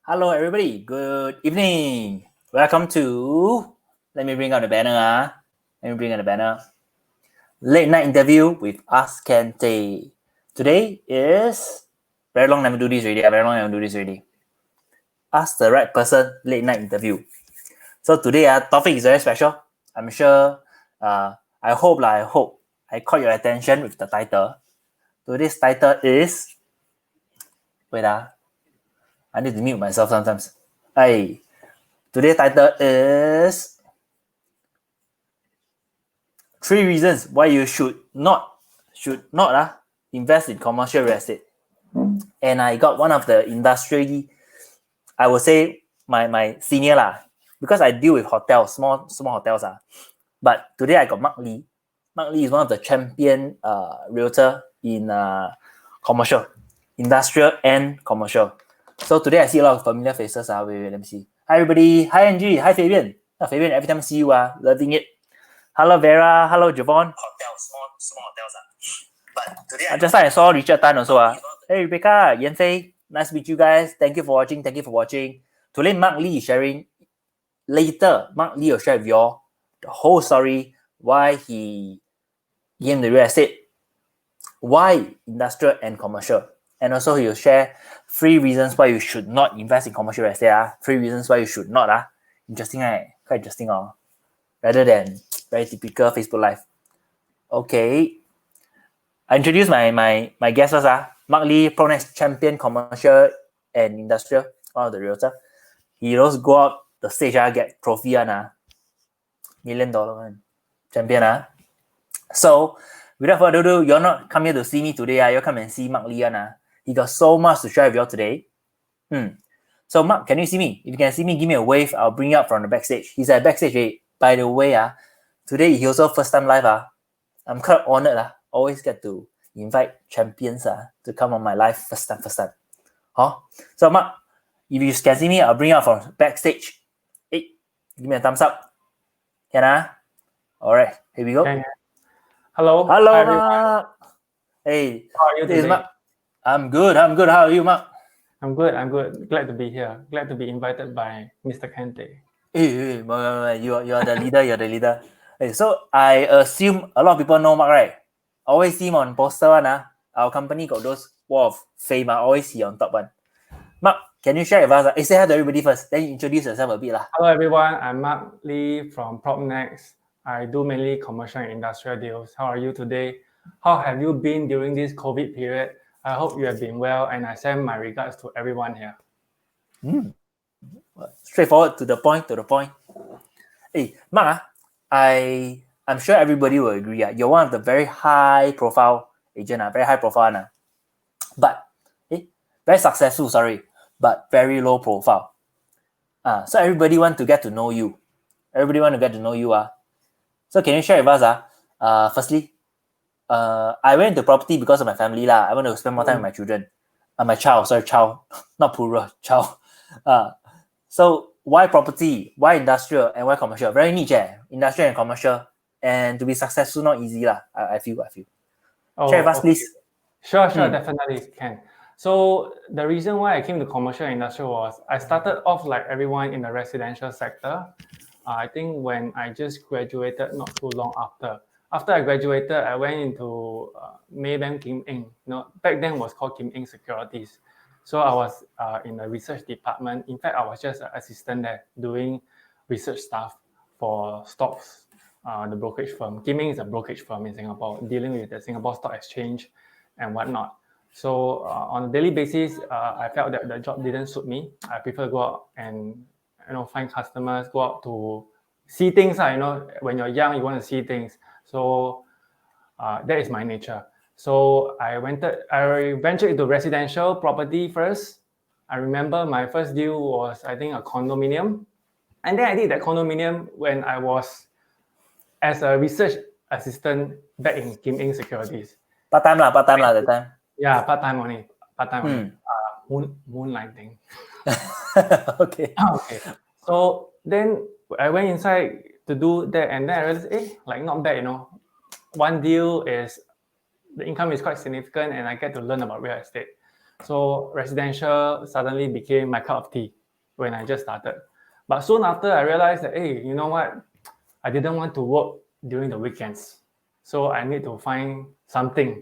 Hello, everybody. Good evening. Welcome to. Let me bring out the banner. Late night interview with Ask Ken Tay. Today is very long. Never do this already. Ask the right person. Late night interview. So today, topic is very special. I'm sure. I hope I caught your attention with the title. Today's title is. Wait. I need to mute myself sometimes. Today's title is 3 reasons why you should not invest in commercial real estate. And I got one of the industry, I would say my senior because I deal with hotels, small hotels But today I got Marc Lee. Marc Lee is one of the champion realtor in commercial, industrial and commercial. So today I see a lot of familiar faces. Wait, let me see. Hi everybody. Hi Angie. Hi Fabian. Fabian, every time I see you, loving it. Hello Vera. Hello Javon. Small hotels. But today just like I saw Richard Tan also. Hey Rebecca, Yan Fei. Nice to meet you guys. Thank you for watching. Today Marc Lee is sharing. Later, Marc Lee will share with you all the whole story, why he in the real estate, why industrial and commercial. And also he will share 3 reasons why you should not invest in commercial real estate. 3 reasons why you should not. Interesting, right? Quite interesting. Rather than very typical Facebook Live. Okay. I introduce my guest first. Marc Lee, Pronex champion commercial and industrial, one of the realtor. He also go out the stage, get trophy, $1 million one. Champion. So without further ado, you're not come here to see me today. You come and see Marc Lee. He got so much to share with you today. So Marc, can you see me? If you can see me, give me a wave. I'll bring you up from the backstage. He's at backstage. By the way, today he also first time live. I'm quite honored. Always get to invite champions to come on my live first time. So Marc, if you can see me, I'll bring you up from backstage. Hey, give me a thumbs up. Can All right, here we go. Hello. Hello, Marc. Hey, how are you today? Marc. I'm good. How are you, Marc? I'm good. Glad to be here. Glad to be invited by Mr. Ken Tay. Hey, you are the leader. Hey, so I assume a lot of people know Marc, right? Always see him on poster Our company got those wall of fame. Always see on top one. Marc, can you share with us? Say hi to everybody first. Then you introduce yourself a bit. Hello everyone. I'm Marc Lee from Pronex. I do mainly commercial and industrial deals. How are you today? How have you been during this COVID period? I hope you have been well, and I send my regards to everyone here. Straightforward, to the point. Hey, Marc, I'm sure everybody will agree. You're one of the very high profile agent, very high profile. But very successful, but very low profile. So everybody want to get to know you. So can you share with us? Firstly, I went into property because of my family. I want to spend more time with my children. My child, not plural, child. So why property? Why industrial? And why commercial? Very niche, industrial and commercial. And to be successful, not easy. I feel. Share with us, please. Sure, definitely can. So the reason why I came to commercial and industrial was I started off like everyone in the residential sector. I think when I just graduated not too long after. After I graduated, I went into Maybank 𝐂𝐸𝐸. Back then it was called 𝐂𝐸𝐸 Securities. So I was in the research department. In fact, I was just an assistant there doing research stuff for stocks, the brokerage firm. 𝐂𝐸𝐸 is a brokerage firm in Singapore, dealing with the Singapore Stock Exchange and whatnot. So on a daily basis, I felt that the job didn't suit me. I prefer to go out and find customers, go out to see things. When you're young, you want to see things. So that is my nature. So I ventured into residential property first. I remember my first deal was, I think, a condominium. And then I did that condominium when I was as a research assistant back in 𝐂𝐸𝐸 Securities. Part-time that time. Yeah, part-time only. Moonlighting. Okay. So then I went inside to do that, and then I realized, not bad, One deal is, the income is quite significant, and I get to learn about real estate. So residential suddenly became my cup of tea when I just started. But soon after, I realized that, hey, you know what? I didn't want to work during the weekends. So I need to find something,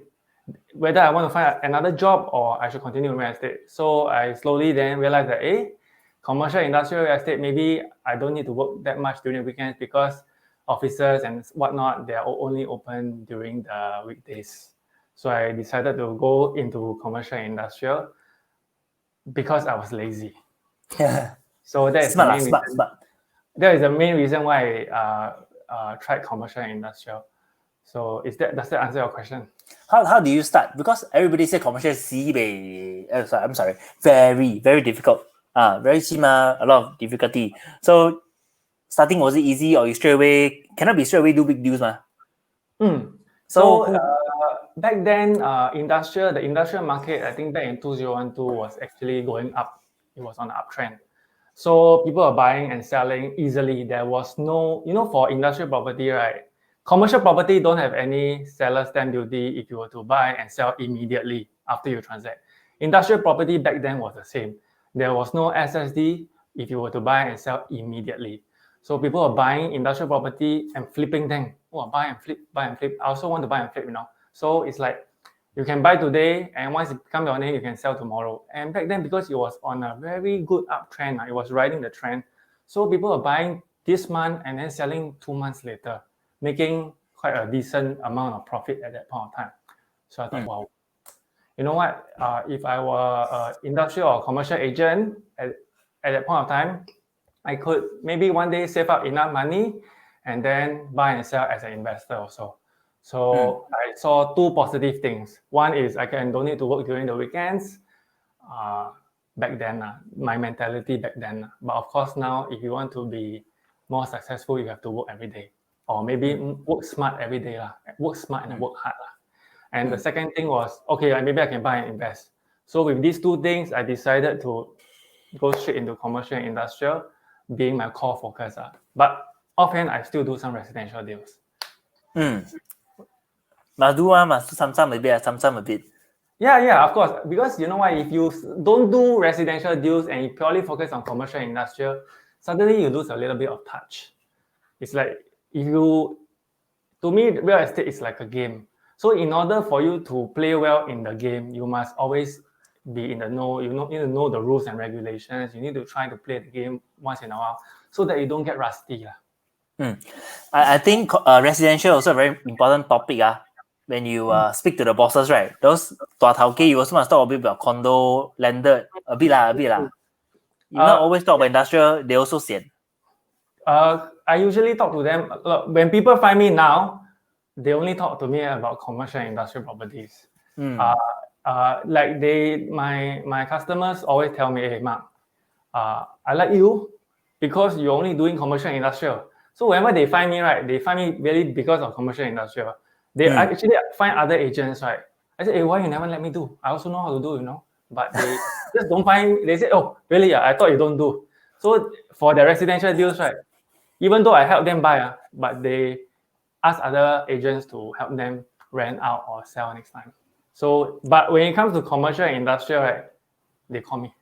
whether I want to find another job or I should continue in real estate. So I slowly then realized that, commercial industrial real estate, maybe I don't need to work that much during the weekends because offices and whatnot, they are only open during the weekdays. So I decided to go into commercial industrial because I was lazy. Yeah. So that's Smart, the main smart, reason. smart. That is the main reason why I tried commercial and industrial. So does that answer your question? How do you start? Because everybody say commercial is I'm sorry, very, very difficult. Very chima, a lot of difficulty. So starting, was it easy or you straight away cannot be straight away do big deals, ma? So back then, the industrial market, I think back in 2012 was actually going up. It was on an uptrend. So people are buying and selling easily. There was no, for industrial property, right? Commercial property don't have any seller stamp duty if you were to buy and sell immediately after you transact. Industrial property back then was the same. There was no SSD if you were to buy and sell immediately. So people are buying industrial property and flipping them. Oh, buy and flip, buy and flip. I also want to buy and flip, So it's like you can buy today, and once it comes your name, you can sell tomorrow. And back then, because it was on a very good uptrend, it was riding the trend. So people are buying this month and then selling 2 months later, making quite a decent amount of profit at that point of time. So I thought, wow, you know what? If I were an industrial or commercial agent at that point of time, I could maybe one day save up enough money and then buy and sell as an investor also. So I saw two positive things. One is I don't need to work during the weekends. Back then, my mentality back then. But of course now, if you want to be more successful, you have to work every day. Or maybe work smart every day. Work smart and work hard. And the second thing was, okay, maybe I can buy and invest. So with these two things, I decided to go straight into commercial and industrial, being my core focus. But offhand, I still do some residential deals. Must do some a bit. Yeah, of course. Because you know why? If you don't do residential deals and you purely focus on commercial and industrial, suddenly you lose a little bit of touch. It's like to me, real estate is like a game. So in order for you to play well in the game, you must always be in the know. You need to know the rules and regulations. You need to try to play the game once in a while so that you don't get rusty. I think residential also a very important topic. When you speak to the bosses, right? Those you also must talk a bit about condo, landed, a bit lah. You not always talk about industrial, they also sian. I usually talk to them. Look, when people find me now, they only talk to me about commercial and industrial properties. Like my customers always tell me, hey Mark, I like you because you're only doing commercial and industrial. So whenever they find me, right, they find me really because of commercial and industrial. They actually find other agents, right? I say, hey, why you never let me do? I also know how to do, But they just don't find. They say, oh, really? I thought you don't do. So for the residential deals, right? Even though I help them buy, but they ask other agents to help them rent out or sell next time. So, but when it comes to commercial and industrial, right, they call me.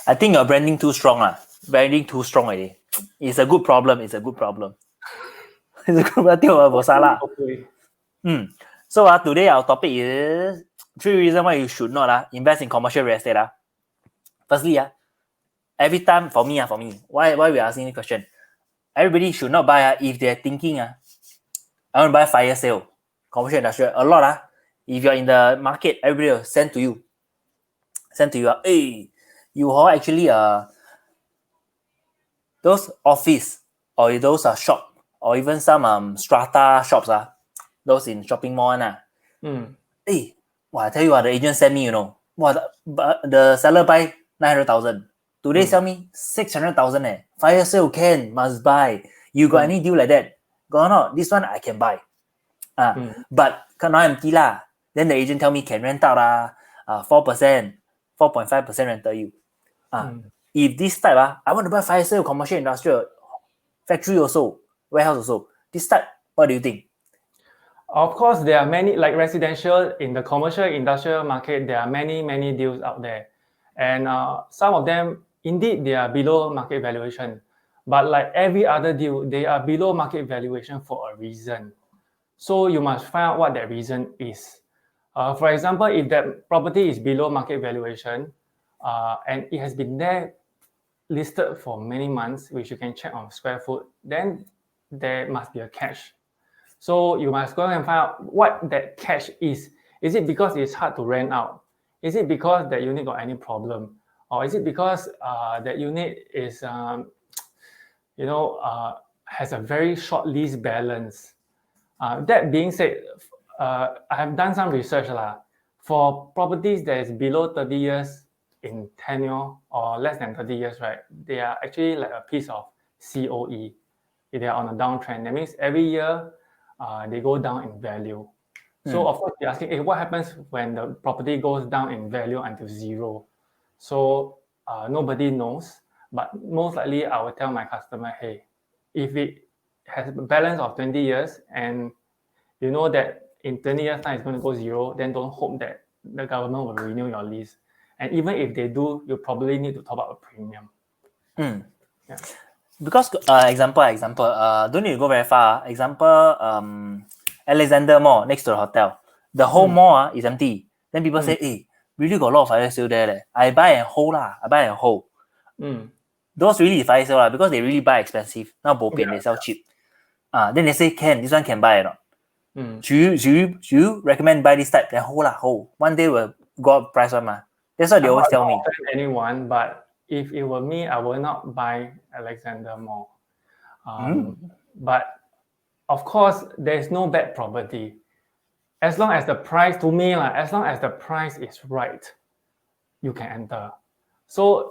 I think your branding too strong, Branding too strong already. It's a good problem. It's a good problem. So today our topic is 3 reasons why you should not invest in commercial real estate. Firstly, every time for me, why we are asking this question? Everybody should not buy if they're thinking I want to buy fire sale, commercial industrial, a lot. If you're in the market, everybody will send to you. Hey, you all actually those office or those shop or even some strata shops those in shopping mall Hey, I tell you the agent sent me, the seller buy 900,000. Today sell me 600,000 Fire sale can, must buy. You got any deal like that? Got or not? This one I can buy. But now empty lah. Then the agent tell me can rent out 4%, 4.5% rental you. If this type I want to buy fire sale, commercial, industrial, factory also, warehouse also. This type, what do you think? Of course, there are many, like residential in the commercial industrial market, there are many deals out there. And some of them, indeed, they are below market valuation. But like every other deal, they are below market valuation for a reason. So you must find out what that reason is. For example, if that property is below market valuation and it has been there listed for many months, which you can check on square foot, then there must be a catch. So you must go and find out what that catch is. Is it because it's hard to rent out? Is it because that unit got any problem? Or is it because that unit is, has a very short lease balance? That being said, I have done some research for properties that is below 30 years in tenure or less than 30 years, right? They are actually like a piece of COE. They are on a downtrend. That means every year they go down in value. So of course you're asking, what happens when the property goes down in value until zero? So nobody knows, but most likely I will tell my customer, hey, if it has a balance of 20 years and you know that in 20 years time it's going to go zero, then don't hope that the government will renew your lease. And even if they do, you probably need to top up a premium. Yeah. Because example, don't need to go very far. Example, Alexander Mall next to the hotel. The whole mall is empty. Then people say, hey, really got a lot of fire sale there. I buy and hold I buy and hold. Those really fire sale because they really buy expensive. Now they sell cheap. Then they say, Ken, this one can buy or not? Should you recommend buy this type? Then hold. One day will go up price one. That's what they always tell me. Anyone, but if it were me, I will not buy Alexander Mall. But of course, there's no bad property. As long as the price, to me, as long as the price is right, you can enter. So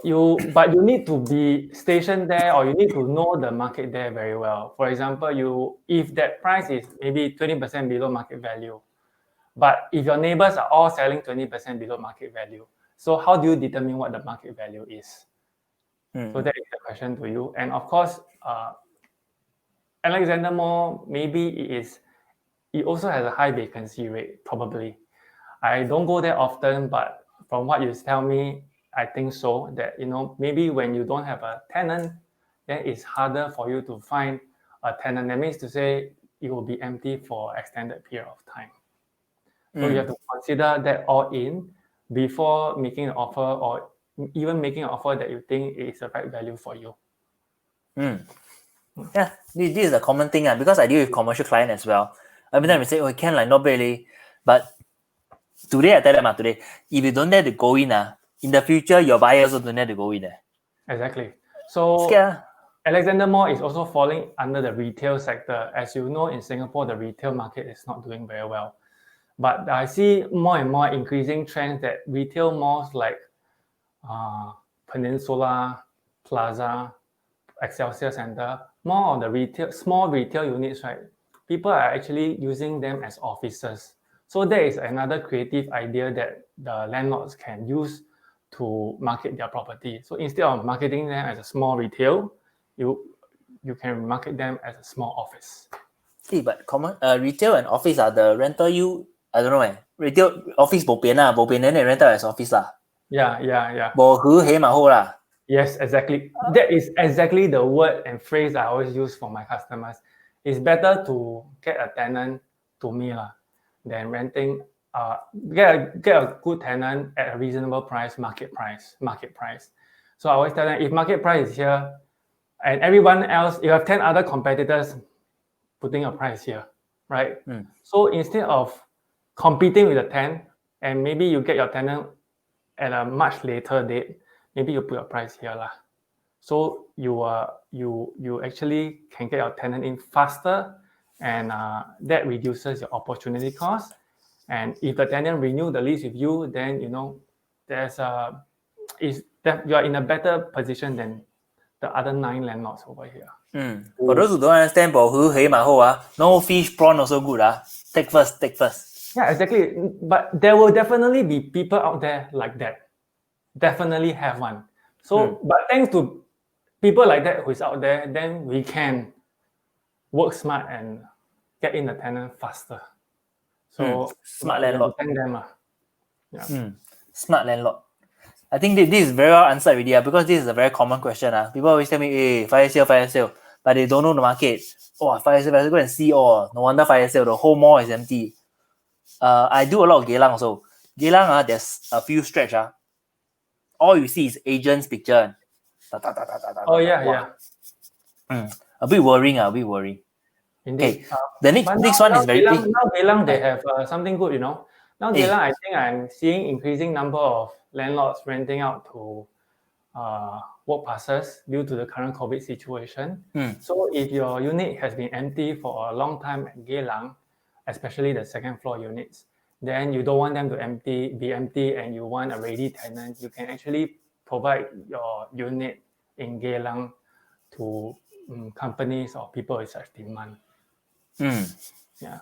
but you need to be stationed there, or you need to know the market there very well. For example, if that price is maybe 20% below market value, but if your neighbors are all selling 20% below market value, so how do you determine what the market value is? So that is the question to you. And of course, Alexander Mall, maybe it also has a high vacancy rate, probably. I don't go there often, but from what you tell me, I think so, that, maybe when you don't have a tenant, then it's harder for you to find a tenant. That means to say it will be empty for extended period of time. So you have to consider that all in before making an offer, or even making an offer that you think is the right value for you. Yeah, this is a common thing because I deal with commercial client as well. Every time we say, oh, Ken, not really. But today I tell them today, if you don't dare to go in, in the future your buyers also don't dare to go in. Exactly. So scared. Alexander Mall is also falling under the retail sector. As you know, in Singapore, the retail market is not doing very well. But I see more and more increasing trends that retail malls like Peninsula, Plaza, Excelsior Center, more of the small retail units, right? People are actually using them as offices. So there is another creative idea that the landlords can use to market their property. So instead of marketing them as a small retail, you can market them as a small office. Hey, but retail and office the rental you, I don't know retail office bo pian then they rent out as office Yeah. Yes, exactly. That is exactly the word and phrase I always use for my customers. It's better to get a tenant to me than renting. Get a good tenant at a reasonable price, market price. So I always tell them, if market price is here, and everyone else, you have 10 other competitors putting a price here, right? So instead of competing with the 10, and maybe you get your tenant at a much later date, maybe you put a price here So you actually can get your tenant in faster, and that reduces your opportunity cost. And if the tenant renew the lease with you, then you are in a better position than the other 9 landlords over here. For those who don't understand, no fish, prawn also good. Take first. Yeah, exactly. But there will definitely be people out there like that. Definitely have one. So, but thanks to people like that who is out there, then we can work smart and get in the tenant faster. So Smart but we have to landlord. thank them. Yeah. Smart landlord. I think this is very well answered already because this is a very common question. People always tell me, hey, fire sale, but they don't know the market. Oh, fire sale, go and see. Oh, no wonder fire sale, the whole mall is empty. I do a lot of Geylang also. Geylang, there's a few stretch. All you see is agent's picture. Oh yeah. A bit worrying. Indeed. Okay, the next one is very big. Now Geylang, they have something good, you know. Now Geylang, I think I'm seeing increasing number of landlords renting out to work passes due to the current COVID situation. So if your unit has been empty for a long time at Geylang, especially the second floor units, then you don't want them to be empty and you want a ready tenant, you can actually provide your unit in Geylang to companies or people with such demand. Yeah.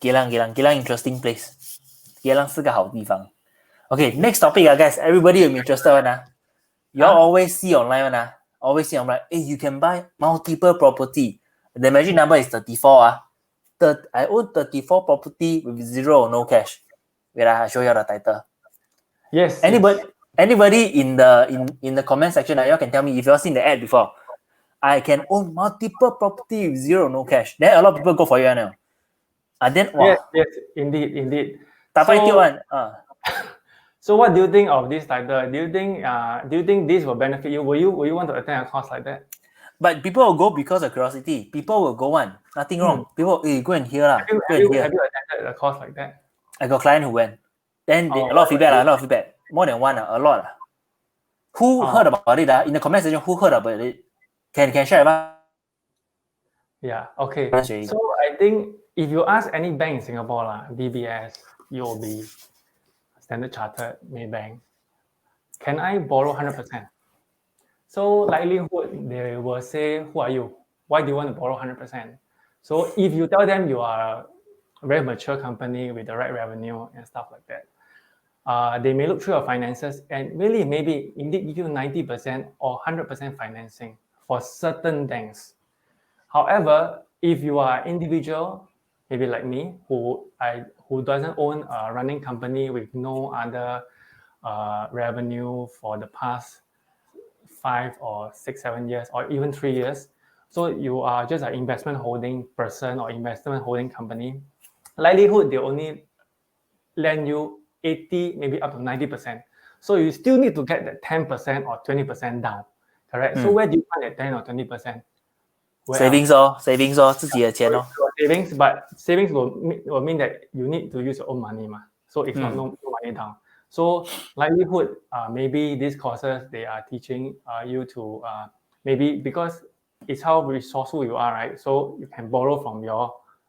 Geylang interesting place. Geylang 是个好地方. Okay, next topic, guys. Everybody will be interested one. You all always see online hey, you can buy multiple property. The magic number is 34. I own 34 property with zero no cash. Wait, I show you the title. Yes. Anybody in the comment section, you all can tell me if you all seen the ad before. I can own multiple property with zero no cash. Then a lot of people go for you now. Then yes, indeed. So what do you think of this title? Do you think this will benefit you? Will you want to attend a course like that? But people will go because of curiosity. People will go one. Nothing wrong. People, go and hear. Have you attended a course like that? I got a client who went. Then a lot of feedback. More than one, a lot. Who heard about it? In the comment section, who heard about it? Can share with us? Yeah, okay. So I think if you ask any bank in Singapore, DBS, UOB, Standard Chartered, Maybank, can I borrow 100%? So likelihood, they will say, who are you? Why do you want to borrow 100%? So if you tell them you are a very mature company with the right revenue and stuff like that, they may look through your finances and really maybe indeed give you 90% or 100% financing for certain things. However, if you are individual, maybe like me, who doesn't own a running company with no other revenue for the past 5 or 6, 7 years, or even 3 years, so you are just an investment holding person or investment holding company, likelihood they only lend you 80, maybe up to 90%. So you still need to get that 10% or 20% down, correct? So where do you find that 10 or 20%? Savings, 自己的钱 Savings, but savings will mean that you need to use your own money. So if not, no money down. So likelihood, maybe these courses, they are teaching you to, maybe because it's how resourceful you are, right? So you can borrow from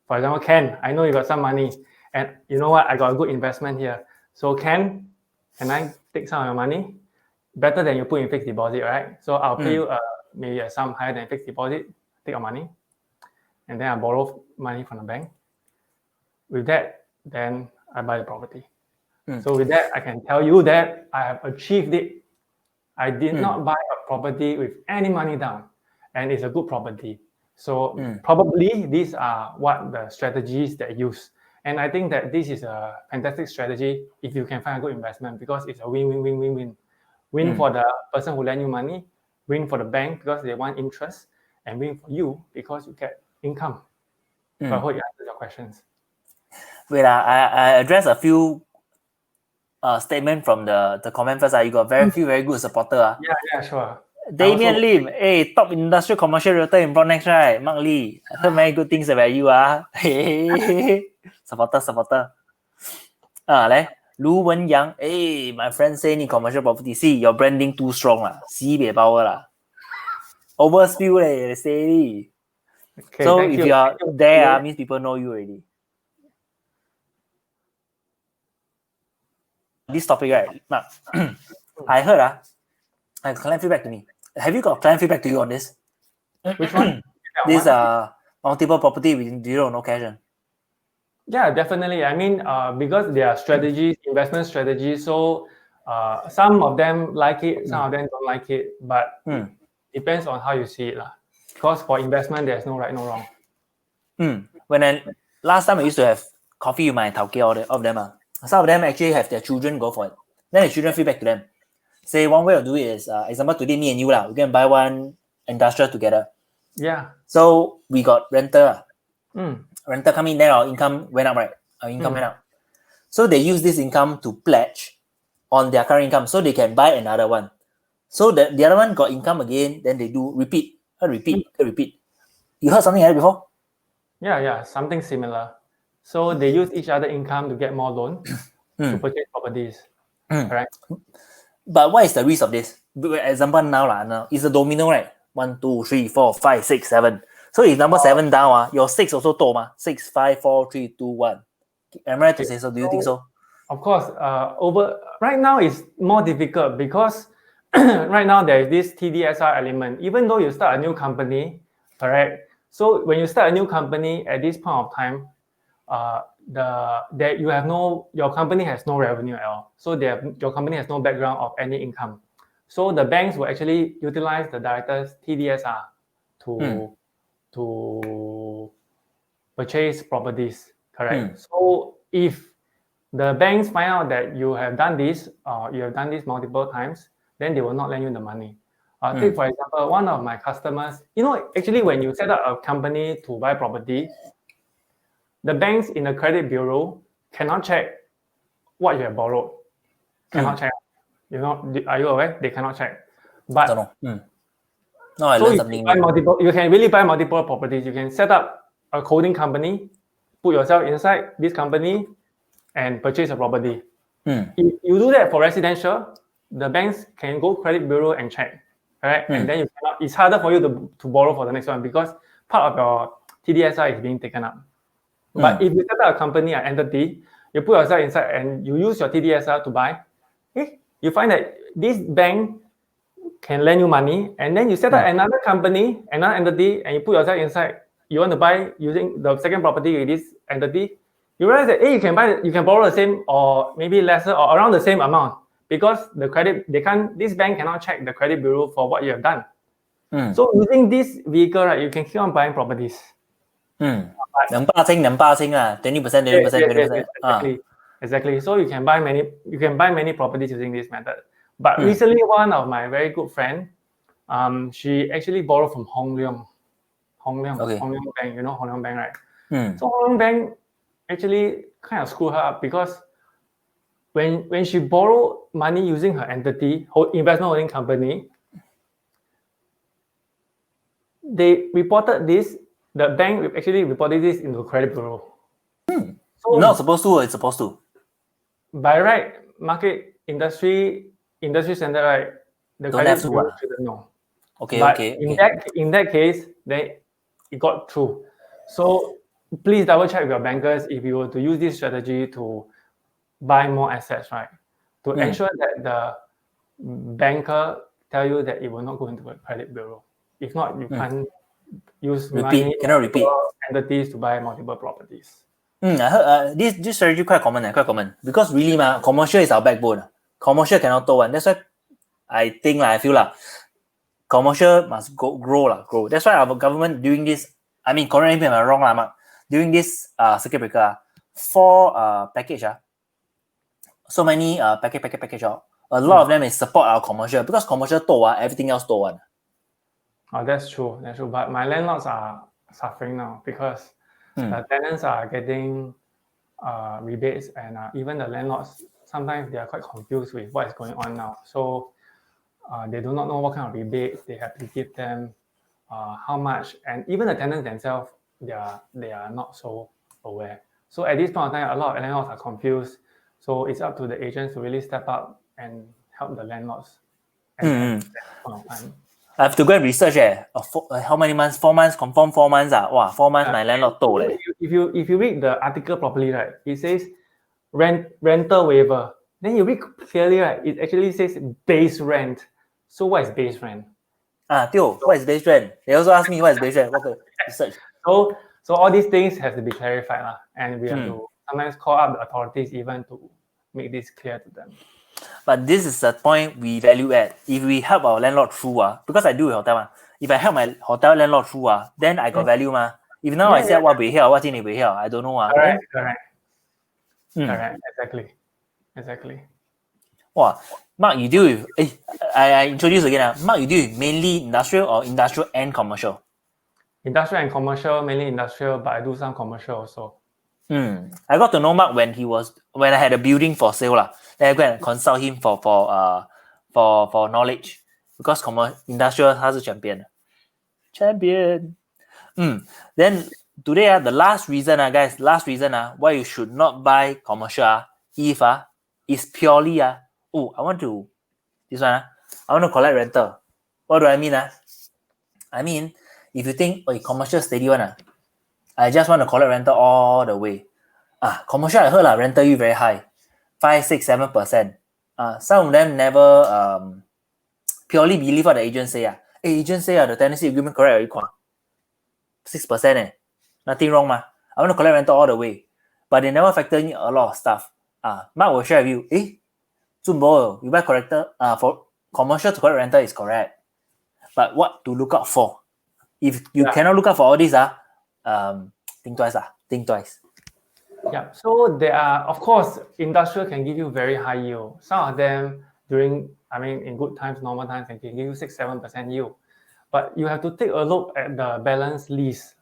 for example, Ken, I know you got some money and you know what, I got a good investment here. So Ken, can I take some of your money? Better than you put in fixed deposit, right? So I'll pay you maybe a sum higher than fixed deposit, take your money, and then I borrow money from the bank. With that, then I buy the property. So with that, I can tell you that I have achieved it. I did not buy a property with any money down, and it's a good property. So probably these are what the strategies that use. And I think that this is a fantastic strategy if you can find a good investment because it's a win-win-win-win-win. Win for the person who lend you money, win for the bank because they want interest, and win for you because you get income. So I hope you answered your questions. Wait, I address a few statement from the comment first. You got very good supporter. Yeah, sure. Damien Lim, top industrial commercial realtor in Broadnex, right? Marc Lee, I heard many good things about you. Supporter. Lu Wen Yang, my friend say need commercial property. See, your branding too strong sibei power overspill they say. Okay, so if you are there, means people know you already. This topic, right, Mark? I heard I client feedback to me. Have you got client feedback to you on this? Which one? This multiple property with zero no cash. Yeah, definitely. I mean, because there are strategies, investment strategies. So some of them like it, some of them don't like it. But depends on how you see it, Because for investment, there's no right, no wrong. Last time I used to have coffee with my 𝐸𝐸, all of them. Some of them actually have their children go for it. Then the children feedback to them. Say one way of doing it is, example, today me and you, we can buy one industrial together. Yeah. So we got renter. Mm. Renter come in, then our income went up, right? Our income went up. So they use this income to pledge on their current income so they can buy another one. So the other one got income again, then they do repeat. Repeat. You heard something like that before? Yeah, something similar. So they use each other income to get more loan to purchase properties. Correct? But what is the risk of this? Example now, it's a domino, right? 1, 2, 3, 4, 5, 6, 7. So if number 7 down, your 6 also toh, 6, 5, 4, 3, 2, 1. Am I right to say so? Do you think so? Of course. Right now it's more difficult because right now there is this TDSR element. Even though you start a new company, correct? So when you start a new company at this point of time, your company has no revenue at all. So your company has no background of any income. So the banks will actually utilize the director's TDSR to purchase properties, correct? So if the banks find out that you have done this multiple times, then they will not lend you the money. Take for example, one of my customers, actually when you set up a company to buy property, the banks in the credit bureau cannot check what you have borrowed. Cannot check. Are you aware? They cannot check. But I don't know. No, I learned something new. You can really buy multiple properties. You can set up a coding company, put yourself inside this company, and purchase a property. If you do that for residential, the banks can go credit bureau and check, right? And then it's harder for you to borrow for the next one because part of your TDSR is being taken up. But if you set up a company, an entity, you put yourself inside and you use your TDSR to buy, you find that this bank can lend you money, and then you set up another company, another entity, and you put yourself inside. You want to buy using the second property with this entity, you realize that you can borrow the same or maybe lesser or around the same amount because this bank cannot check the credit bureau for what you have done. So using this vehicle, right, you can keep on buying properties. 20%. Exactly. So you can buy many properties using this method. But recently, one of my very good friend, she actually borrowed from Hong Leong Bank. You know Hong Leong Bank, right? So Hong Leong Bank actually kind of screwed her up because when she borrowed money using her entity, investment holding company, they reported this. The bank actually reported this into the credit bureau. So not supposed to, or it's supposed to? By right, market industry standard, right? The credit bureau shouldn't know. In that case, it got through. So please double check with your bankers if you were to use this strategy to buy more assets, right? To ensure that the banker tell you that it will not go into a credit bureau. If not, you can't use money entities to buy multiple properties. I heard this strategy quite common because really commercial is our backbone. Commercial cannot tow one. That's why I feel commercial must grow. That's why our government doing this. I mean, correct me if I'm wrong, during this circuit breaker, 4 package. So many package. A lot of them is support our commercial because commercial tow everything else tow one. Oh, that's true. But my landlords are suffering now because the tenants are getting rebates, and even the landlords sometimes they are quite confused with what is going on now. So they do not know what kind of rebates they have to give them, how much, and even the tenants themselves they are not so aware. So at this point of time, a lot of landlords are confused. So it's up to the agents to really step up and help the landlords. At that point of time. I have to go and research. How many months? 4 months. Confirm 4 months. 4 months. My landlord told. If you read the article properly, right, it says rental waiver. Then you read clearly, right, it actually says base rent. So what is base rent? What is base rent? They also ask me what is base rent. What the research? So all these things have to be clarified, and we have to sometimes call up the authorities even to make this clear to them. But this is the point we value add. If we help our landlord through, because I do with hotel, if I help my hotel landlord through, then I got value. If now I say what we here, what in we here, I don't know. Correct. Correct. Exactly. Wow, Mark, you deal with. I introduce again. Mark, you deal with mainly industrial or industrial and commercial? Industrial and commercial, mainly industrial, but I do some commercial also. I got to know Mark when I had a building for sale lah. Then I go and consult him for knowledge because industrial 他是 champion. Then today the last reason guys, why you should not buy commercial if is purely I want to collect rental. What do I mean I mean if you think commercial steady one I just want to collect rental all the way. Commercial I heard rental yield very high, 5, 6, 7%. Some of them never purely believe what the agent say. Agent say the tenancy agreement correct 6%. Nothing wrong I want to collect rental all the way. But they never factor in a lot of stuff. Mark will share with you, Zunbo, you buy corrector for commercial to collect rental is correct. But what to look out for? If you cannot look out for all this, think twice. Yeah, so there are, of course, industrial can give you very high yield. Some of them in good times, normal times, they can give you 6, 7% yield. But you have to take a look at the balance lease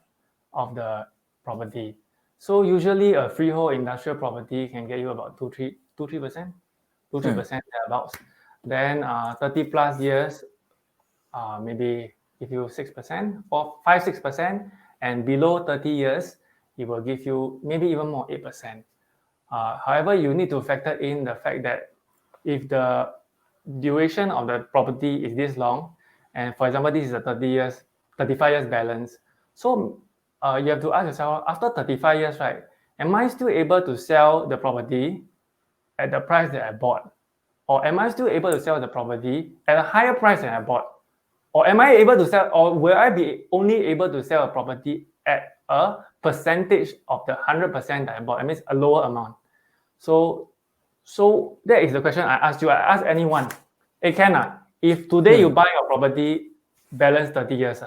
of the property. So usually a freehold industrial property can get you about 2-3%, 2-3% thereabouts. Then 30 plus years, maybe give you 6%, 5-6%, and below 30 years, it will give you maybe even more 8%. However, you need to factor in the fact that if the duration of the property is this long, and for example, this is a 35 years balance. So you have to ask yourself, after 35 years, right, am I still able to sell the property at the price that I bought? Or am I still able to sell the property at a higher price than I bought? Or am I able to sell, or will I be only able to sell a property at a percentage of the 100% that I bought? It means a lower amount. So that is the question I asked you. I ask anyone, hey Ken, if today you buy your property balance 30 years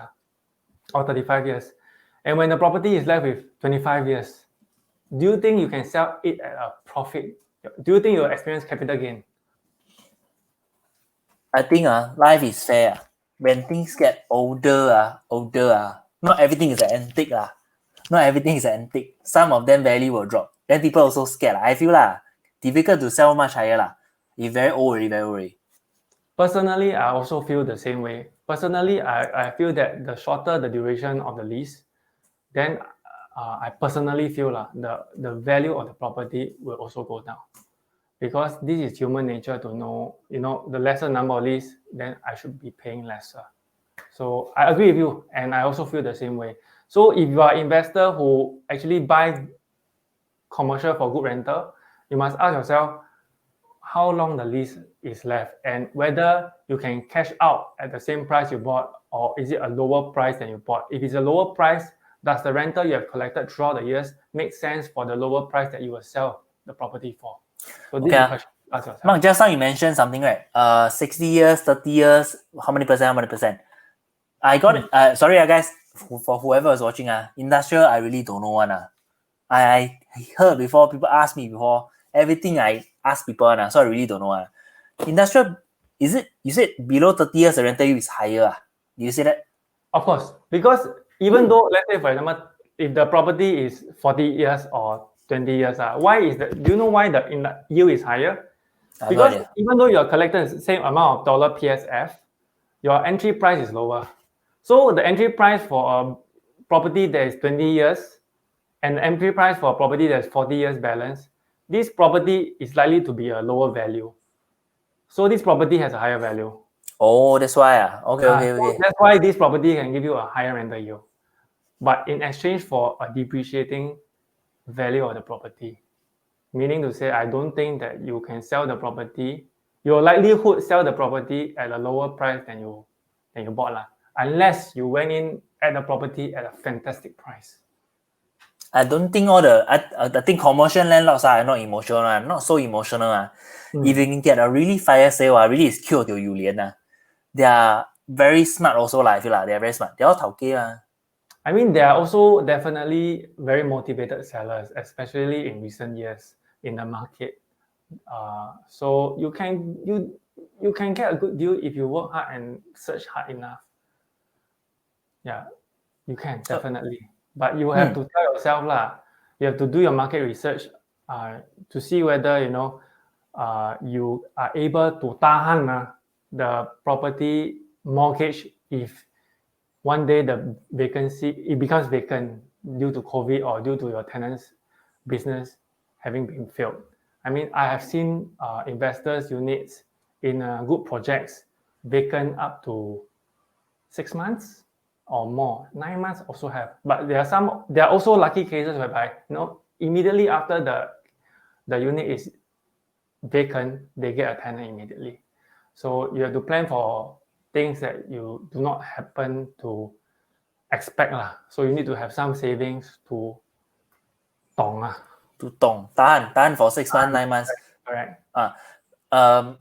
or 35 years, and when the property is left with 25 years, do you think you can sell it at a profit? Do you think you'll experience capital gain? I think life is fair. When things get older, not everything is an antique Not everything is an antique. Some of them value will drop. Then people also scared. I feel difficult to sell much higher If very old already. Personally, I also feel the same way. Personally, I feel that the shorter the duration of the lease, then I personally feel the value of the property will also go down. Because this is human nature to know, the lesser number of lease, then I should be paying lesser. So I agree with you, and I also feel the same way. So if you are an investor who actually buy commercial for good rental, you must ask yourself how long the lease is left and whether you can cash out at the same price you bought, or is it a lower price than you bought. If it's a lower price, does the rental you have collected throughout the years make sense for the lower price that you will sell the property for? So this is the question to ask yourself. Mark, just now you mentioned something, right? 60 years, 30 years, how many percent? I got it. Sorry, guys, for whoever is watching, industrial, I really don't know one. I heard before, people ask me before, everything I ask people, so I really don't know. Industrial, is it, you said below 30 years, the rental yield is higher. Do you say that? Of course, because even though, let's say, for example, if the property is 40 years or 20 years, do you know why the yield is higher? Because even though you're collecting the same amount of dollar PSF, your entry price is lower. So the entry price for a property that is 20 years and the entry price for a property that is 40 years balance, this property is likely to be a lower value. So this property has a higher value. Oh, that's why. Okay. So that's why this property can give you a higher rental yield. But in exchange for a depreciating value of the property. Meaning to say, I don't think that you can sell the property. Your likelihood sell the property at a lower price than you bought, unless you went in at the property at a fantastic price. I don't think I think commercial landlords are not emotional, not so emotional. If you can get a really fire sale, really is 𝐂𝐸𝐿𝐸. They are very smart also. I feel they are very smart. They are all 淘基. There are also definitely very motivated sellers, especially in recent years. in the market. So you can get a good deal if you work hard and search hard enough. Yeah, you can definitely, but you have to tell yourself lah. You have to do your market research to see whether you are able to tahan the property mortgage if one day the vacancy it becomes vacant due to COVID or due to your tenant's business having been failed. I mean, I have seen investors' units in good projects vacant up to 6 months or more. 9 months also have. But there are also lucky cases whereby immediately after the unit is vacant, they get a tenant immediately. So you have to plan for things that you do not happen to expect lah. So you need to have some savings to tahan for 6 months, 9 months. Correct.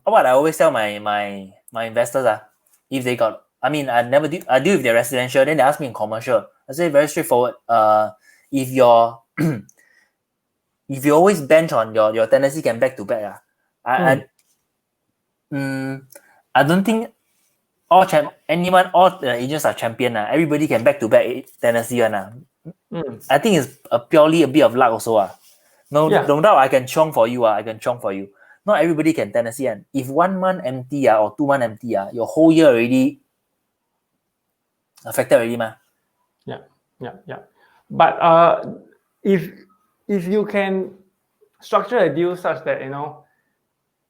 What I always tell my investors if they got, I deal with their residential, then they ask me in commercial. I say very straightforward. If you always bench on your tenancy can back to back, I don't think all agents are champion. Everybody can back to back tenancy one. I think it's purely a bit of luck also. No doubt I can chong for you. I can chong for you. Not everybody can tenancy. And if 1 month empty or 2 months empty, your whole year already affected already, ma. Yeah. But if you can structure a deal such that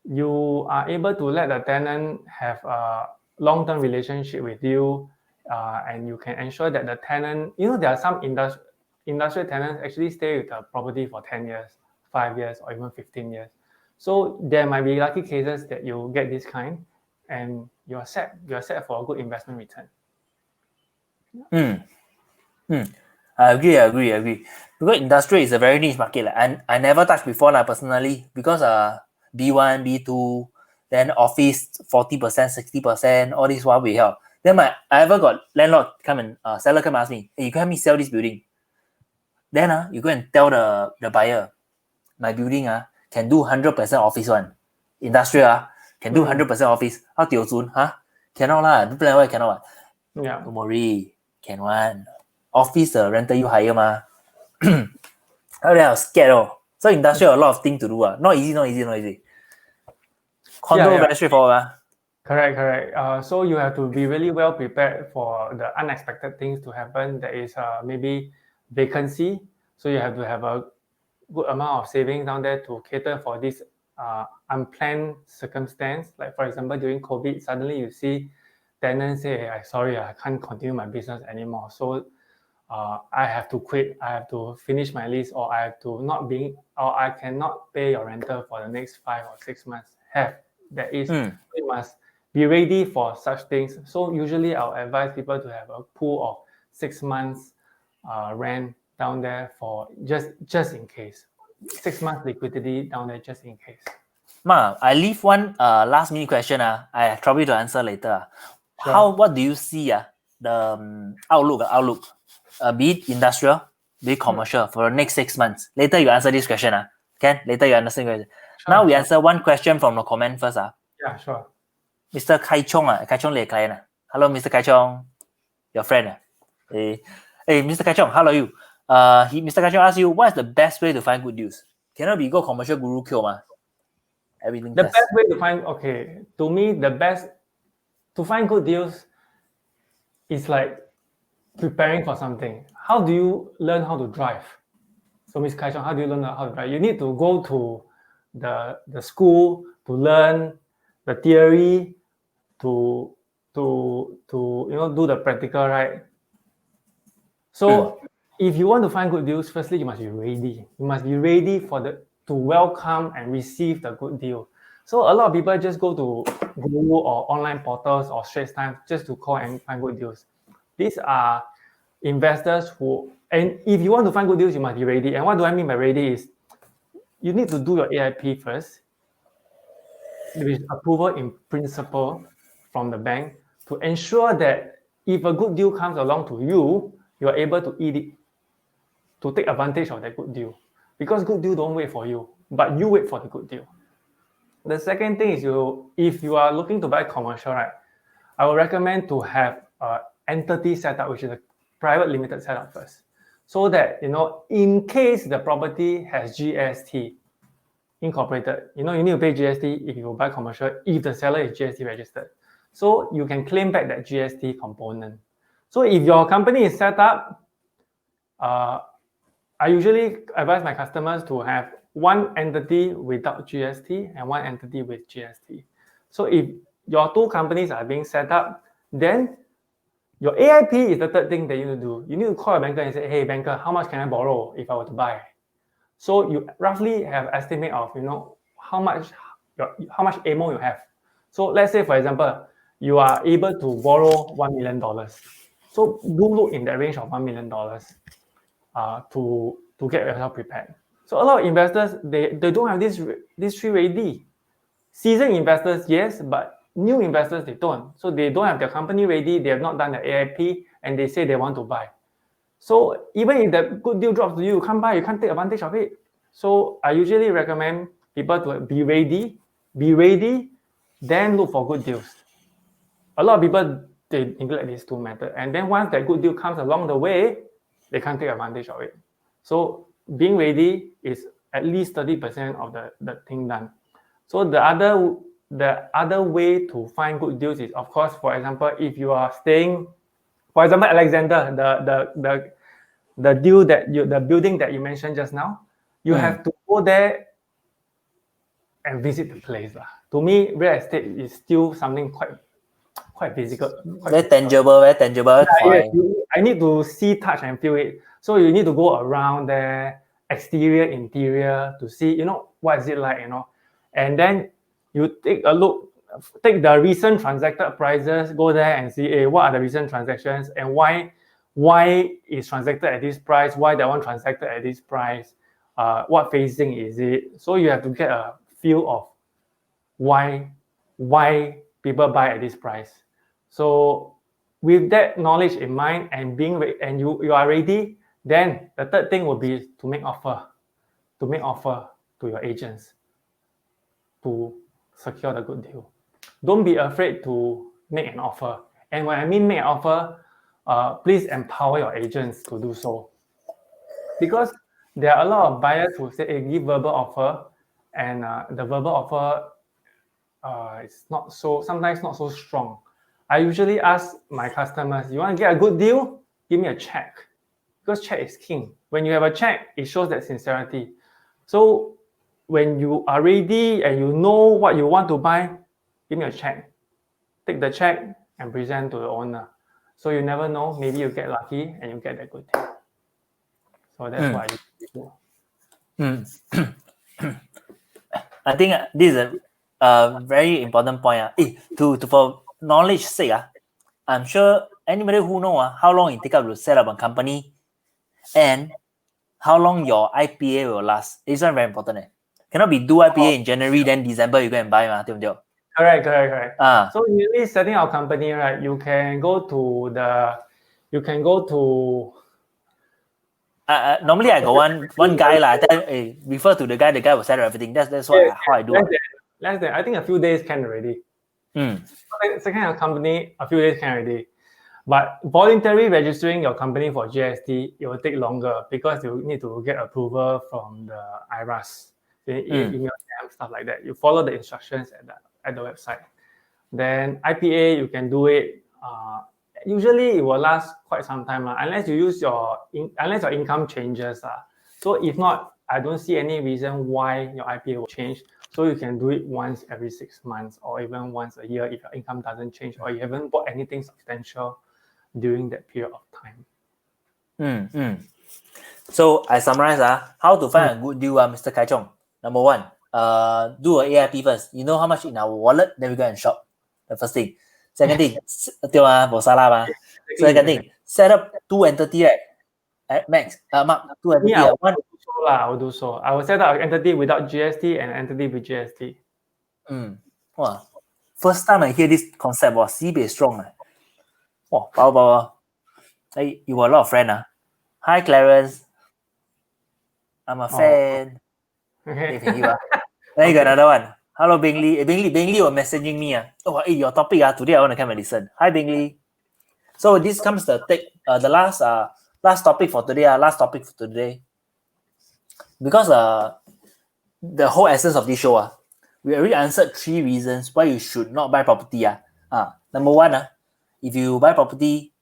you are able to let the tenant have a long-term relationship with you, and you can ensure that the tenant, there are some industrial tenants actually stay with the property for 10 years, 5 years, or even 15 years. So there might be lucky cases that you get this kind, and you're set for a good investment return. I agree. Because industrial is a very niche market. I never touched before personally, because B1, B2, then office 40%, 60%, all this while we help. Then I ever got landlord seller come and ask me, hey, you can help me sell this building. Then you go and tell the buyer, my building can do 100% office one. Industrial can do 100% office. How do you cannot lah. Don't plan why cannot. Yeah. Don't worry, can one. Office rental you higher ma. How they are scared So industrial a lot of things to do Not easy. Condo very straightforward Correct. So you have to be really well prepared for the unexpected things to happen. There is maybe vacancy, so you have to have a good amount of savings down there to cater for this unplanned circumstance. Like for example, during COVID, suddenly you see tenants say, hey, sorry, I can't continue my business anymore. So I have to quit. I have to finish my lease, or I cannot pay your rental for the next 5 or 6 months. You must be ready for such things. So usually I'll advise people to have a pool of 6 months rent down there for just in case. 6 months liquidity down there just in case. Ma, I leave one last minute question. I trouble to answer later. Sure. What do you see the outlook? Be it industrial, be it commercial for the next 6 months. Later you answer this question. Ken, later you understand question. Now we answer one question from the comment first. Yeah, sure. Mr. 𝐂𝐨𝐦𝐦𝐞𝐫𝐜𝐢𝐚 client. Hello, Mr. 𝐂𝐨𝐦𝐦𝐞𝐫𝐜𝐢𝐚. Your friend. Mr. 𝐂𝐨𝐦𝐬𝐿o, how are you? Mr. 𝐂𝐨𝐦𝐬𝐞𝐫𝐜𝐢𝐚 asks you, what is the best way to find good deals? Cannot be go commercial guru 𝐂𝐨𝐽. Everything The best way to find, to me, the best to find good deals is like preparing for something. How do you learn how to drive? So Ms. 𝐂𝐨𝐦𝐬𝐿, how do you learn how to drive? You need to go to the school to learn the theory, to do the practical, right? So if you want to find good deals, firstly you must be ready. You must be ready to welcome and receive the good deal. So a lot of people just go to Google or online portals or Straits Times just to call and find good deals. These are investors and if you want to find good deals, you must be ready. And what do I mean by ready is you need to do your AIP first, with approval in principle from the bank, to ensure that if a good deal comes along to you, you are able to eat it, to take advantage of that good deal. Because good deal don't wait for you. but you wait for the good deal. The second thing is if you are looking to buy commercial, right, I would recommend to have an entity setup, which is a private limited setup first, so that in case the property has GST incorporated, you need to pay GST if you buy commercial if the seller is GST registered, so you can claim back that GST component. So if your company is set up, I usually advise my customers to have one entity without GST and one entity with GST. So if your two companies are being set up, then your AIP is the third thing that you need to do. You need to call a banker and say, hey, banker, how much can I borrow if I were to buy? So you roughly have estimate of, how much AMO you have. So let's say, for example, you are able to borrow $1 million. So do look in the range of $1 million to get yourself prepared. So a lot of investors, they don't have this three ready. Seasoned investors, yes, but new investors, they don't. So they don't have their company ready, they have not done the AIP, and they say they want to buy. So even if the good deal drops to you, you can't buy, you can't take advantage of it. So I usually recommend people to be ready, then look for good deals. A lot of people, they neglect these two methods. And then once that good deal comes along the way, they can't take advantage of it. So being ready is at least 30% of the thing done. So the other way to find good deals is, of course, for example, if you are staying, for example, Alexander, the deal the building that you mentioned just now, you have to go there and visit the place. To me, real estate is still something quite physical. Very tangible. Yes, I need to see, touch, and feel it. So you need to go around there, exterior, interior, to see, what is it like, and then you take a look, take the recent transacted prices, go there and see, what are the recent transactions and why is transacted at this price, why that one transacted at this price, what phasing is it. So you have to get a feel of why people buy at this price. So with that knowledge in mind and you are ready, then the third thing will be to make offer to your agents to secure the good deal. Don't be afraid to make an offer. And when I mean make an offer, please empower your agents to do so. Because there are a lot of buyers who say, give verbal offer, and the verbal offer is sometimes not so strong. I usually ask my customers, you want to get a good deal? Give me a check. Because check is king. When you have a check, it shows that sincerity. So when you are ready and you know what you want to buy, give me a check. Take the check and present to the owner. So you never know, maybe you get lucky and you get that good deal. So that's what I do. I think this is a very important point. For knowledge sake, I'm sure anybody who know how long it takes to set up a company and how long your IPA will last. This one very important. Cannot be do IPA in January, then December you go and buy. Correct. So usually setting our company, right, you can go to normally I got one guy I tell him, refer to the guy will set up everything. That's how I do it. Less than, I think a few days can already. Second hand company, a few days can already. But voluntary registering your company for GST, it will take longer because you need to get approval from the IRAS, email them, stuff like that. You follow the instructions at the website. Then IPA, you can do it. Usually, it will last quite some time unless you use unless your income changes. So if not, I don't see any reason why your IPA will change. So you can do it once every 6 months or even once a year if your income doesn't change or you haven't bought anything substantial during that period of time. So I summarize how to find a good deal, Mr. Kai Chong. Number one, do an AIP first. You know how much in our wallet, then we go and shop. The first thing. Second thing, second thing, set up two entity, right? At max, Mark, two entity. Yeah, I will do so. I will set up an entity without GST and an entity with GST. Wow. First time I hear this concept was sibei strong. Oh, power. Hey, you were a lot of friends. Hi, Clarence. I'm a fan. Okay. Thank you. Then you got another one. Hello, Bing Lee. Bing Lee was messaging me. Your topic. Today I want to come and listen. Hi, Bing Lee. So this comes the last topic for today. Because the whole essence of this show, we already answered 3 reasons why you should not buy property. Number 1, if you buy property,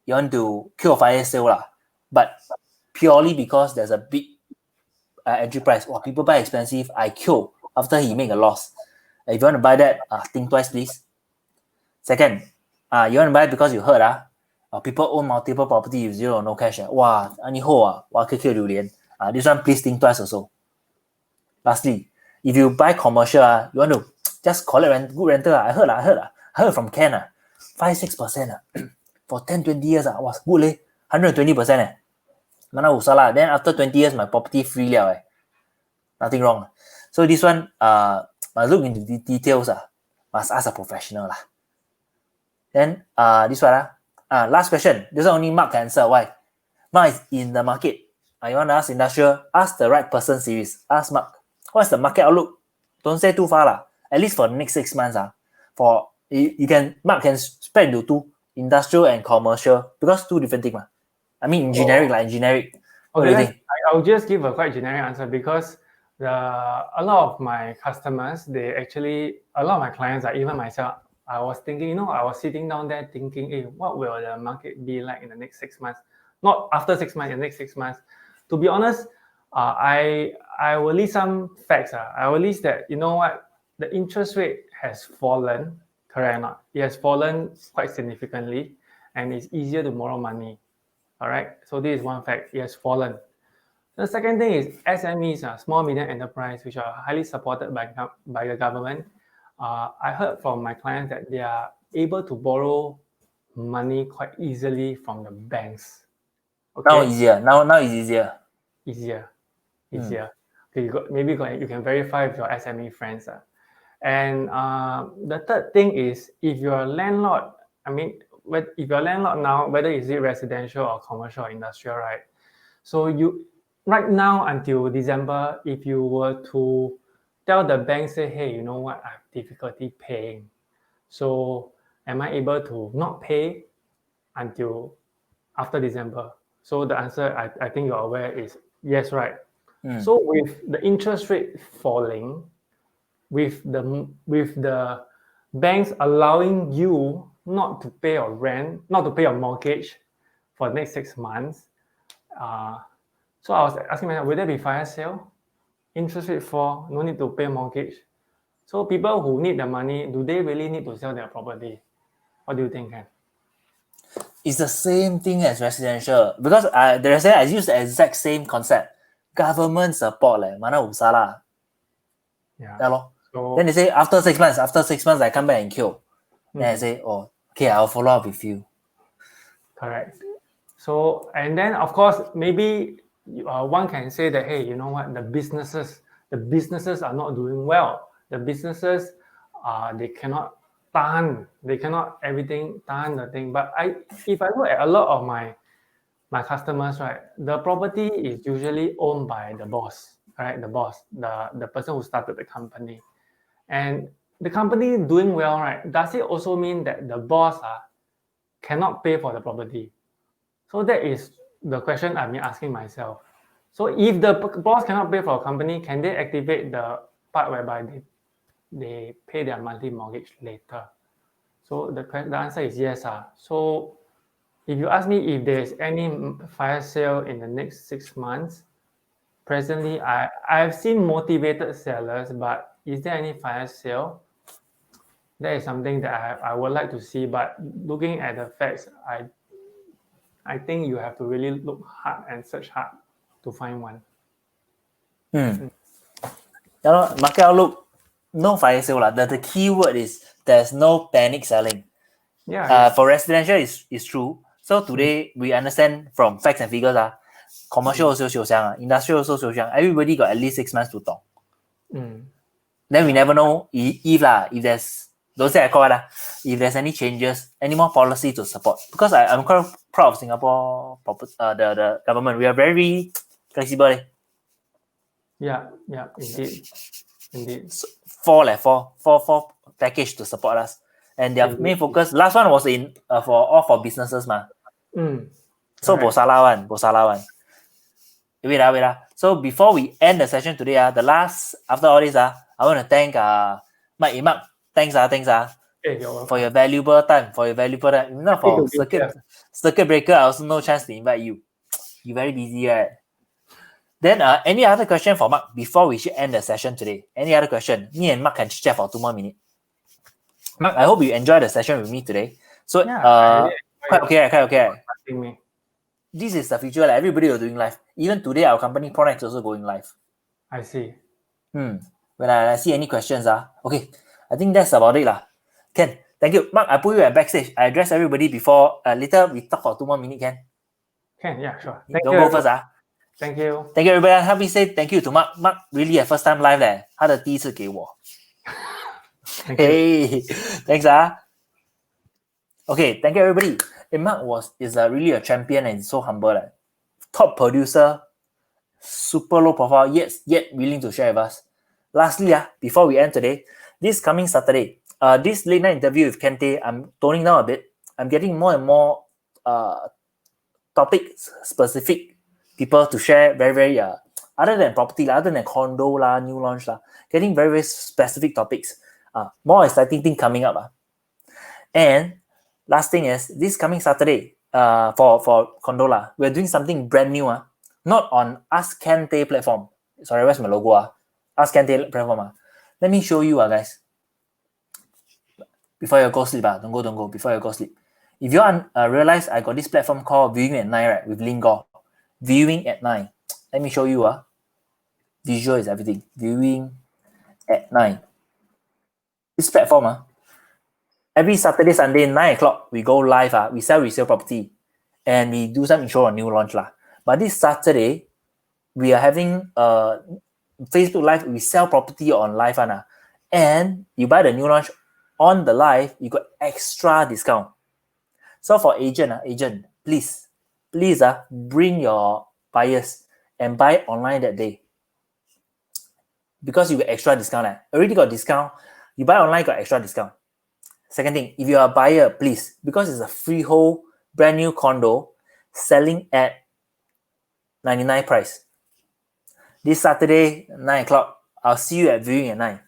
you want to kill a fire sale, but purely because there's a big entry price. People buy expensive, I kill after he make a loss. If you want to buy that, think twice, please. Second, you want to buy because you heard people own multiple property with zero or no cash. This one, please think twice also. Lastly, if you buy commercial, you want to just collect good rental. I heard from Ken, 5-6% for 10-20 years. Was good leh, 120%. Mana usah. Then after 20 years, my property free liao. Nothing wrong. So this one, must look into the details. Must ask a professional. Then this one, last question. This one only Mark can answer. Why? Mark is in the market. You want to ask industrial? Ask the right person series. Ask Mark. What's the market outlook? Don't say too far. At least for the next 6 months. For Mark can spread into 2, industrial and commercial, because 2 different things. I mean, generic. What do you think? I'll just give a quite generic answer, because a lot of my customers, a lot of my clients, even myself, I was thinking, I was sitting down there thinking, hey, what will the market be like in the next 6 months? Not after 6 months, in the next 6 months. To be honest, I will list some facts. I will list that, the interest rate has fallen, correct or not? It has fallen quite significantly, and it's easier to borrow money. All right, so this is one fact. It has fallen. The second thing is SMEs, small medium enterprise, which are highly supported by the government. I heard from my clients that they are able to borrow money quite easily from the banks. Okay? Now easier. Now it's easier. Easier. Okay, maybe you can verify with your SME friends. And the third thing is, if you're a landlord, if you're a landlord now, whether is it residential or commercial or industrial, right? So right now until December, if you were to tell the bank, say, hey, you know what, I have difficulty paying. So am I able to not pay until after December? So the answer, I think you're aware, is yes, right? So with the interest rate falling, with the banks allowing you not to pay your rent, not to pay your mortgage for the next 6 months, so I was asking myself, will there be fire sale? Interest rate fall, no need to pay mortgage. So people who need the money, do they really need to sell their property? What do you think, Ken? It's the same thing as residential, because I use the exact same concept. Government support, mana usah lah. Yeah. So, then they say after 6 months, I come back and kill. Then I say, okay, I'll follow up with you. Correct. So, and then of course, maybe one can say that, hey, you know what, the businesses are not doing well. The businesses, they cannot everything tahan the thing. But if I look at a lot of my customers, right, the property is usually owned by the boss, right? The boss, the person who started the company. And the company doing well, right? Does it also mean that the boss cannot pay for the property? So that is the question I've been asking myself. So if the boss cannot pay for a company, can they activate the part whereby they pay their monthly mortgage later? So the answer is yes. So if you ask me if there's any fire sale in the next 6 months, presently I've seen motivated sellers, but is there any fire sale? That is something that I would like to see. But looking at the facts, I think you have to really look hard and search hard to find one. Market outlook, no fire sale. The key word is there's no panic selling. Yeah. For residential, is true. So today we understand from facts and figures. Commercial also 受伤, industrial also 受伤. Everybody got at least 6 months to talk. Then we never know if there's, don't say I call it, if there's any changes, any more policy to support. Because I'm quite proud of Singapore, the government. We are very flexible. Yeah, indeed. Four package to support us. And their main focus, last one was in for businesses ma. So correct. Bosala one. Wait. So before we end the session today, the last after all this, I want to thank Mark, thanks Okay, you're welcome. for your valuable time. Not Happy to for be here. circuit breaker, I also no chance to invite you. You very busy, right? Then any other question for Mark before we should end the session today? Any other question? Me and Mark can chat for 2 more minutes. Mark, I hope you enjoyed the session with me today. So Yeah, quite okay. asking me. This is the future. Like everybody is doing live. Even today, our company product is also going live. I see. When I see any questions, okay, I think that's about it lah. Ken, thank you. Mark, I put you at backstage. I address everybody before later we talk for 2 more minutes, Ken. Ken, yeah, sure. Thank you. Go first, Thank you. Thank you, everybody. Help me say thank you to Mark. Mark really first time live 他的第一次给我。Hey, thanks Okay, thank you everybody. Mark is really a champion and so humble. Top producer, super low profile, yet willing to share with us. Lastly, before we end today, this coming Saturday, this late night interview with Ken Tay, I'm toning down a bit. I'm getting more and more topic specific people to share very other than property, other than condo new launch getting very specific topics. More exciting thing coming up. And last thing is this coming Saturday for condo we're doing something brand new not on Ask Ken Tay platform. Sorry, where's my logo? Ask Ken Tay platform. Let me show you guys. Before you go sleep, don't go. Before you go sleep, if you realize I got this platform called Viewing at 9, right? With Lingo. Viewing at 9. Let me show you. Visual is everything. Viewing at 9. This platform, every Saturday, Sunday, 9 o'clock, we go live. We sell resale property. And we do some intro on new launch. But this Saturday, we are having Facebook Live. We sell property on live. And you buy the new launch on the live, you got extra discount. So for agent, please bring your buyers and buy online that day. Because you get extra discount. Already got discount. You buy online, got extra discount. Second thing, if you are a buyer, please, because it's a freehold, brand new condo, selling at 99 price. This Saturday, 9 o'clock, I'll see you at Viewing at 9.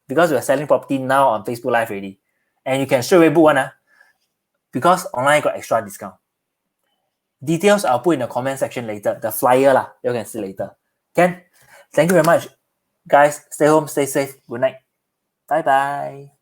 Because we're selling property now on Facebook Live already. And you can straight away book one. Because online got extra discount. Details I'll put in the comment section later. The flyer you can see later. Ken, thank you very much. Guys, stay home, stay safe. Good night. Bye-bye.